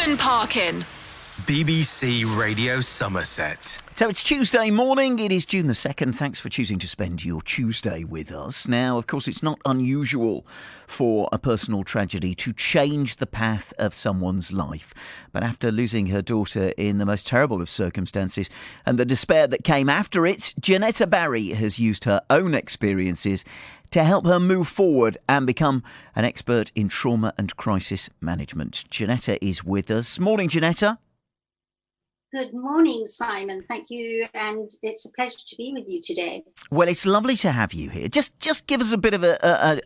Simon Parkin. BBC Radio Somerset. So it's Tuesday morning, it is June the 2nd. Thanks for choosing to spend your Tuesday with us. Now, of course, it's not unusual for a personal tragedy to change the path of someone's life. But after losing her daughter in the most terrible of circumstances and the despair that came after it, Jenetta Barry has used her own experiences to help her move forward and become an expert in trauma and crisis management. Jenetta is with us. Morning, Jenetta. Good morning, Simon. Thank you, and it's a pleasure to be with you today. Well, it's lovely to have you here. Just give us a bit of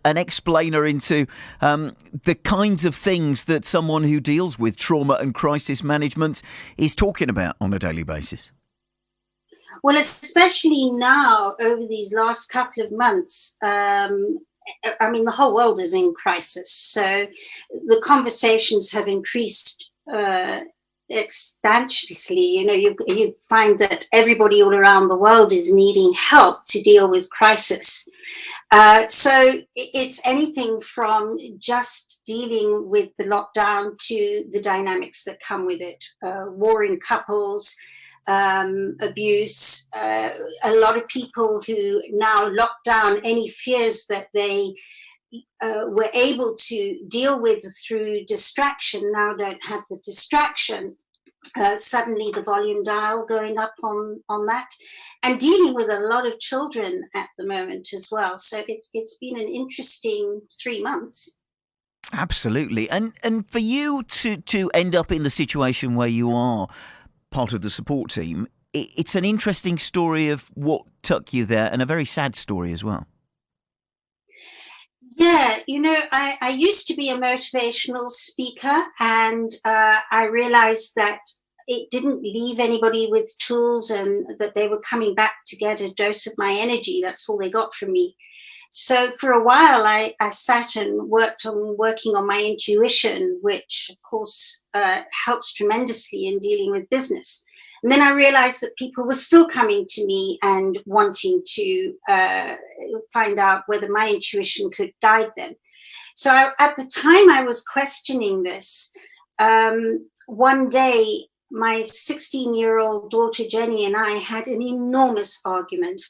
an explainer into the kinds of things that someone who deals with trauma and crisis management is talking about on a daily basis. Well, especially now, over these last couple of months, I mean, the whole world is in crisis. So the conversations have increased exponentially. You know, you find that everybody all around the world is needing help to deal with crisis. So it's anything from just dealing with the lockdown to the dynamics that come with it, warring couples, abuse, a lot of people who now lock down any fears that they were able to deal with through distraction now don't have the distraction. Suddenly the volume dial going up on that, and dealing with a lot of children at the moment as well. So it's been an interesting 3 months. Absolutely. And for you to end up in the situation where you are part of the support team, it's an interesting story of what took you there, and a very sad story as well. Yeah, you know, I used to be a motivational speaker, and I realized that it didn't leave anybody with tools, and that they were coming back to get a dose of my energy. That's all they got from me. So for a while, I sat and working on my intuition, which of course helps tremendously in dealing with business. And then I realized that people were still coming to me and wanting to find out whether my intuition could guide them. So at the time I was questioning this, one day my 16-year-old daughter Jenny and I had an enormous argument.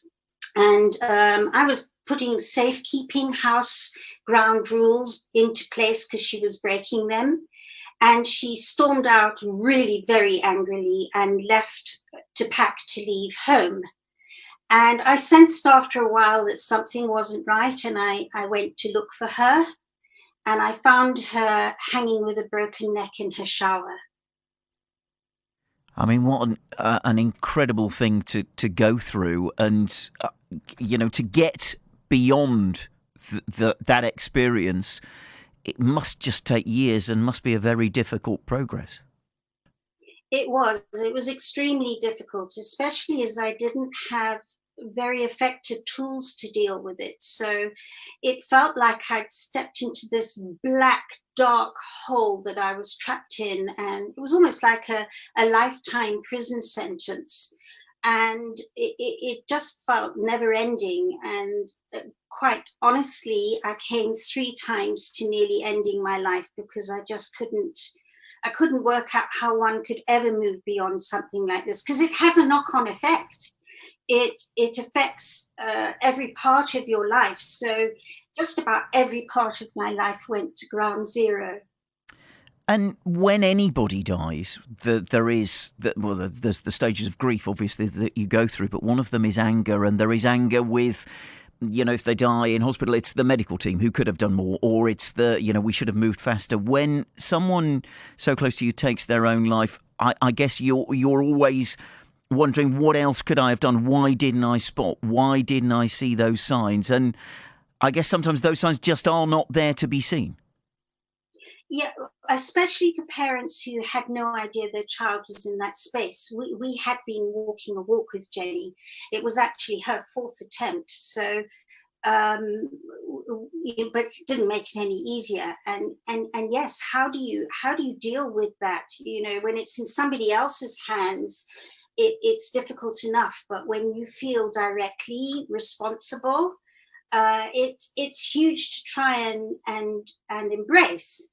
And I was putting safekeeping house ground rules into place because she was breaking them. And she stormed out really very angrily and left to pack to leave home. And I sensed after a while that something wasn't right. And I went to look for her. And I found her hanging with a broken neck in her shower. I mean, what an incredible thing to go through, and you know, to get beyond that experience. It must just take years and must be a very difficult progress. It was extremely difficult, especially as I didn't have very effective tools to deal with it. So it felt like I'd stepped into this black, dark hole that I was trapped in. And it was almost like a lifetime prison sentence. And it just felt never ending. And quite honestly, I came 3 times to nearly ending my life because I just couldn't work out how one could ever move beyond something like this, because it has a knock-on effect. It affects every part of your life. So just about every part of my life went to ground zero. And when anybody dies, there's the stages of grief, obviously, that you go through, but one of them is anger, and there is anger with, you know, if they die in hospital, it's the medical team who could have done more, or it's we should have moved faster. When someone so close to you takes their own life, I guess you're always wondering, what else could I have done? Why didn't I spot? Why didn't I see those signs? And I guess sometimes those signs just are not there to be seen. Yeah, especially for parents who had no idea their child was in that space. We had been walking a walk with Jenny. It was actually her 4th attempt. So, but it didn't make it any easier. And yes, how do you deal with that? You know, when it's in somebody else's hands, it's difficult enough. But when you feel directly responsible, it's huge to try and embrace.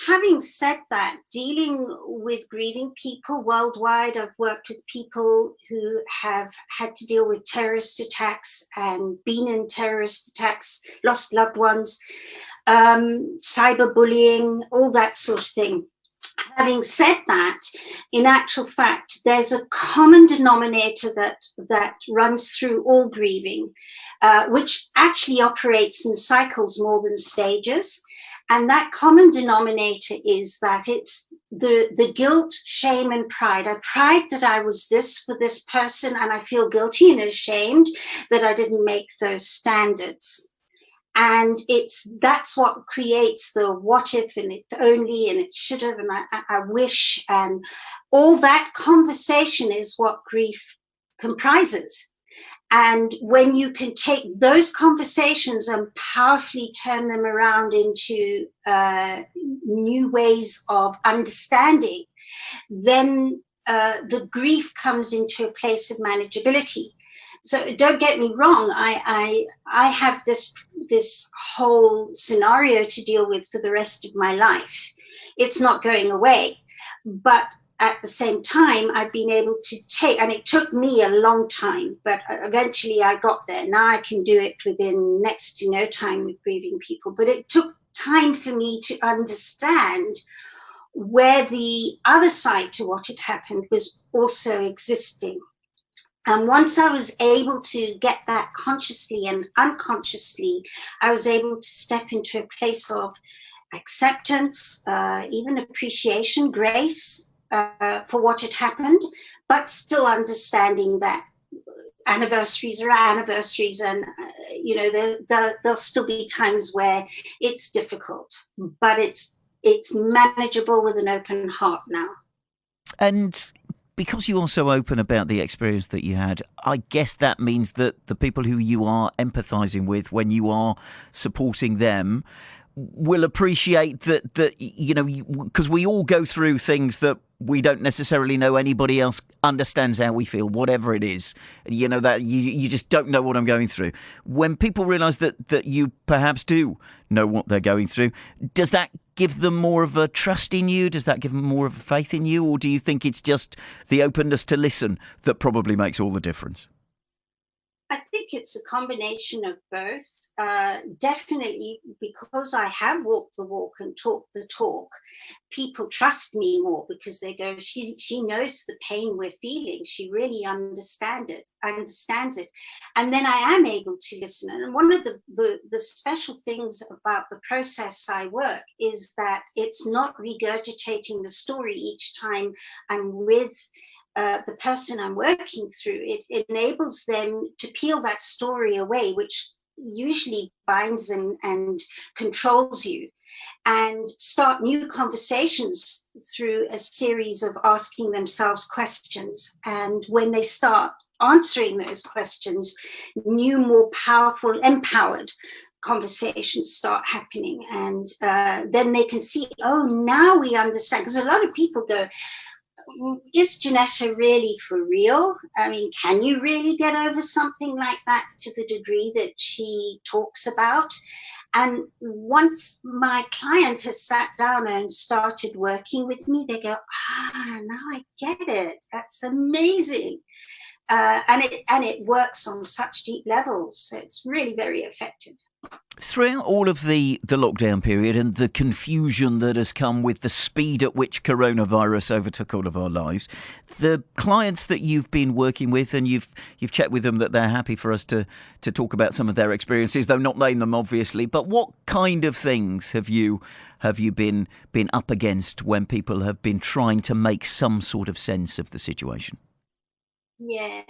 Having said that, dealing with grieving people worldwide, I've worked with people who have had to deal with terrorist attacks and been in terrorist attacks, lost loved ones, cyberbullying, all that sort of thing. Having said that, in actual fact, there's a common denominator that runs through all grieving, which actually operates in cycles more than stages. And that common denominator is that it's the guilt, shame, and pride. I pride that I was this for this person, and I feel guilty and ashamed that I didn't make those standards. And that's what creates the what if and if only and it should have and I wish, and all that conversation is what grief comprises. And when you can take those conversations and powerfully turn them around into new ways of understanding, then the grief comes into a place of manageability. So don't get me wrong, I have this whole scenario to deal with for the rest of my life. It's not going away. But at the same time, I've been able to take, and it took me a long time, but eventually I got there. Now I can do it within next to no time with grieving people. But it took time for me to understand where the other side to what had happened was also existing. And once I was able to get that consciously and unconsciously, I was able to step into a place of acceptance, even appreciation, grace for what had happened, but still understanding that anniversaries are anniversaries, and there'll still be times where it's difficult, but it's manageable with an open heart now. And because you are so open about the experience that you had, I guess that means that the people who you are empathizing with when you are supporting them will appreciate that because we all go through things that we don't necessarily know anybody else understands how we feel, whatever it is, that you just don't know what I'm going through. When people realize that you perhaps do know what they're going through, does that give them more of a trust in you? Does that give them more of a faith in you? Or do you think it's just the openness to listen that probably makes all the difference? I think it's a combination of both. Definitely, because I have walked the walk and talked the talk, people trust me more because they go, she knows the pain we're feeling. She really understands it. And then I am able to listen. And one of the special things about the process I work is that it's not regurgitating the story each time I'm with the person I'm working through. It enables them to peel that story away, which usually binds and controls you, and start new conversations through a series of asking themselves questions. And when they start answering those questions, new, more powerful, empowered conversations start happening. And then they can see, oh, now we understand. Because a lot of people go, is Jenetta really for real? I mean, can you really get over something like that to the degree that she talks about? And once my client has sat down and started working with me, they go, now I get it. That's amazing. And it works on such deep levels. So it's really very effective. Throughout all of the lockdown period and the confusion that has come with the speed at which coronavirus overtook all of our lives, the clients that you've been working with, and you've checked with them that they're happy for us to talk about some of their experiences, though not name them obviously, but what kind of things have you been up against when people have been trying to make some sort of sense of the situation? Yeah,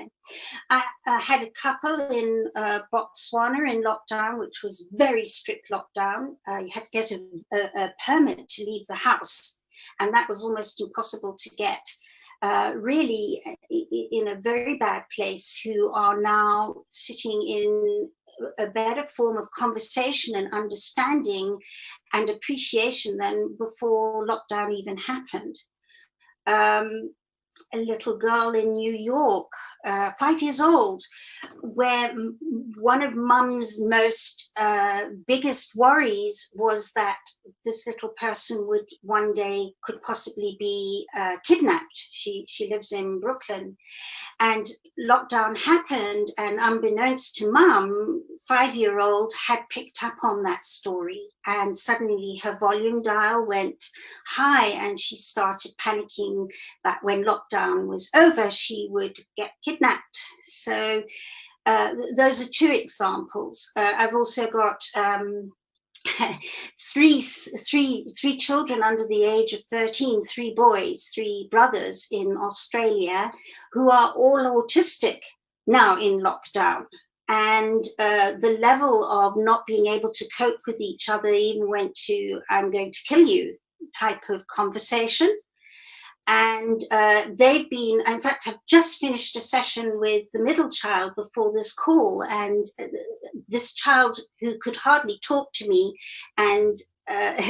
I had a couple in Botswana in lockdown, which was very strict lockdown. You had to get a permit to leave the house, and that was almost impossible to get. Really in a very bad place, who are now sitting in a better form of conversation and understanding and appreciation than before lockdown even happened. a little girl in New York, 5 years old, where one of mum's most biggest worries was that this little person would one day could possibly be kidnapped. She lives in Brooklyn, and lockdown happened, and unbeknownst to mum, 5-year-old had picked up on that story, and suddenly her volume dial went high, and she started panicking that when lockdown was over, she would get kidnapped. So those are two examples. I've also got three children under the age of 13, 3 boys, 3 brothers in Australia, who are all autistic now in lockdown. And the level of not being able to cope with each other even went to "I'm going to kill you" type of conversation. And they've been, in fact, I've just finished a session with the middle child before this call, and this child who could hardly talk to me and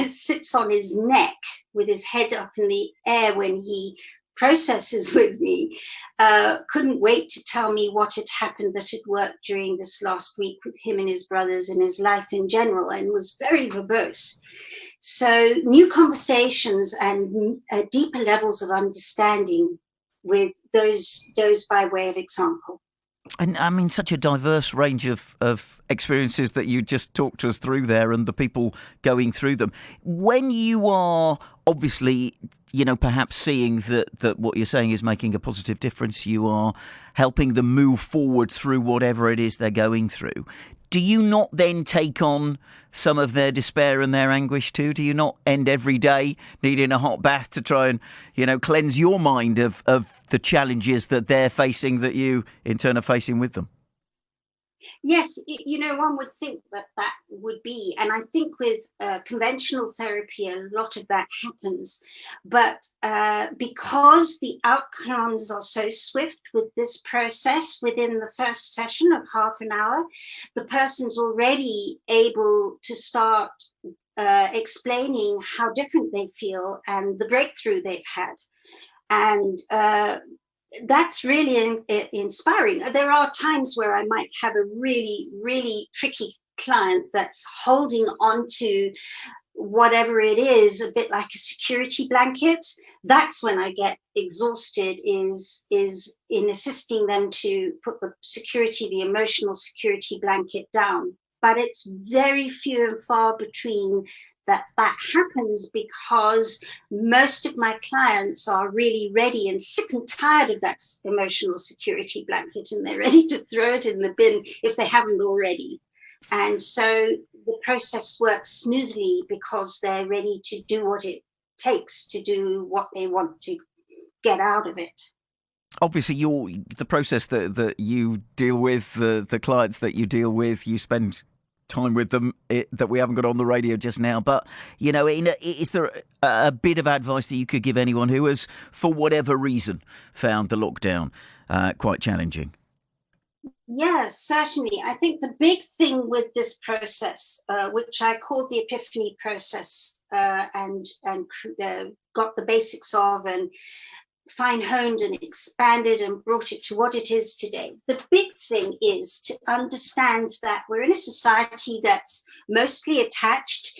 sits on his neck with his head up in the air when he processes with me, couldn't wait to tell me what had happened that had worked during this last week with him and his brothers and his life in general, and was very verbose. So new conversations and deeper levels of understanding with those by way of example. And I mean, such a diverse range of experiences that you just talked us through there, and the people going through them. When you are obviously, perhaps seeing that what you're saying is making a positive difference, you are helping them move forward through whatever it is they're going through. Do you not then take on some of their despair and their anguish too? Do you not end every day needing a hot bath to try and, cleanse your mind of the challenges that they're facing, that you in turn are facing with them? Yes, one would think that would be, and I think with conventional therapy, a lot of that happens. But because the outcomes are so swift with this process, within the first session of half an hour, the person's already able to start explaining how different they feel and the breakthrough they've had. And that's really inspiring. There are times where I might have a really, really tricky client that's holding on to whatever it is, a bit like a security blanket. That's when I get exhausted, is in assisting them to put the emotional security blanket down. But it's very few and far between that happens, because most of my clients are really ready and sick and tired of that emotional security blanket, and they're ready to throw it in the bin if they haven't already. And so the process works smoothly because they're ready to do what it takes to do what they want to get out of it. Obviously, the process that you deal with, the clients that you deal with, you spend time with them that we haven't got on the radio just now. But, is there a bit of advice that you could give anyone who has, for whatever reason, found the lockdown quite challenging? Yes, certainly. I think the big thing with this process, which I called the Epiphany Process, and got the basics of, and fine-honed and expanded and brought it to what it is today. The big thing is to understand that we're in a society that's mostly attached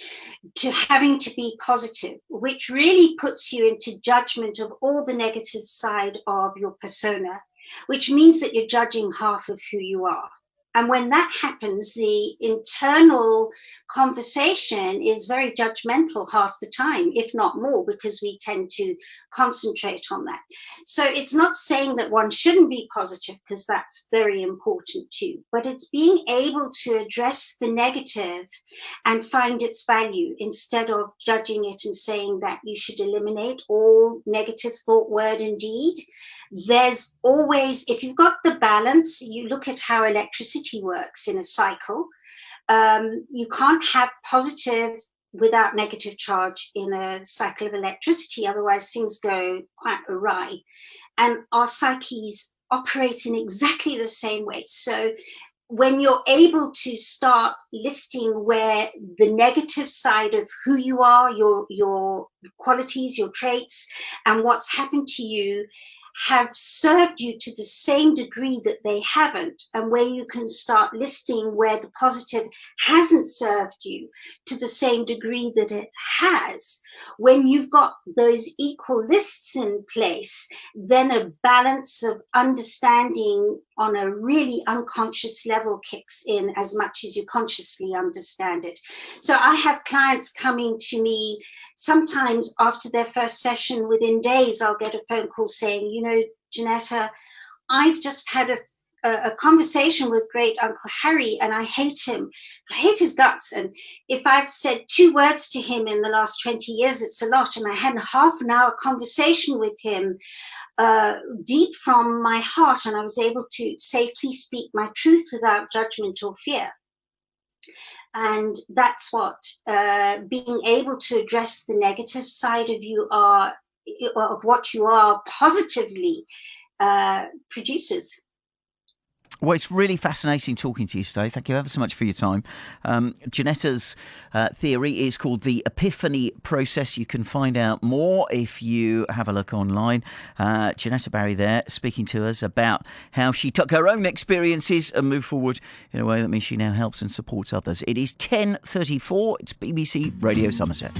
to having to be positive, which really puts you into judgment of all the negative side of your persona, which means that you're judging half of who you are. And when that happens, the internal conversation is very judgmental half the time, if not more, because we tend to concentrate on that. So it's not saying that one shouldn't be positive, because that's very important too, but it's being able to address the negative and find its value, instead of judging it and saying that you should eliminate all negative thought, word, and deed. There's always, if you've got the balance, you look at how electricity works in a cycle. You can't have positive without negative charge in a cycle of electricity, otherwise things go quite awry. And our psyches operate in exactly the same way. So when you're able to start listing where the negative side of who you are, your qualities, your traits, and what's happened to you, have served you to the same degree that they haven't, and where you can start listing where the positive hasn't served you to the same degree that it has, when you've got those equal lists in place, then a balance of understanding on a really unconscious level kicks in as much as you consciously understand it. So I have clients coming to me sometimes after their first session. Within days, I'll get a phone call saying, you know, Jenetta, I've just had a conversation with great Uncle Harry, and I hate him. I hate his guts. And if I've said 2 words to him in the last 20 years, it's a lot. And I had a half an hour conversation with him, deep from my heart, and I was able to safely speak my truth without judgment or fear. And that's what being able to address the negative side of you are, of what you are positively, produces. Well, it's really fascinating talking to you today. Thank you ever so much for your time. Jenetta's theory is called the Epiphany Process. You can find out more if you have a look online. Jenetta Barry there speaking to us about how she took her own experiences and moved forward in a way that means she now helps and supports others. It is 10:34. It's BBC Radio Somerset.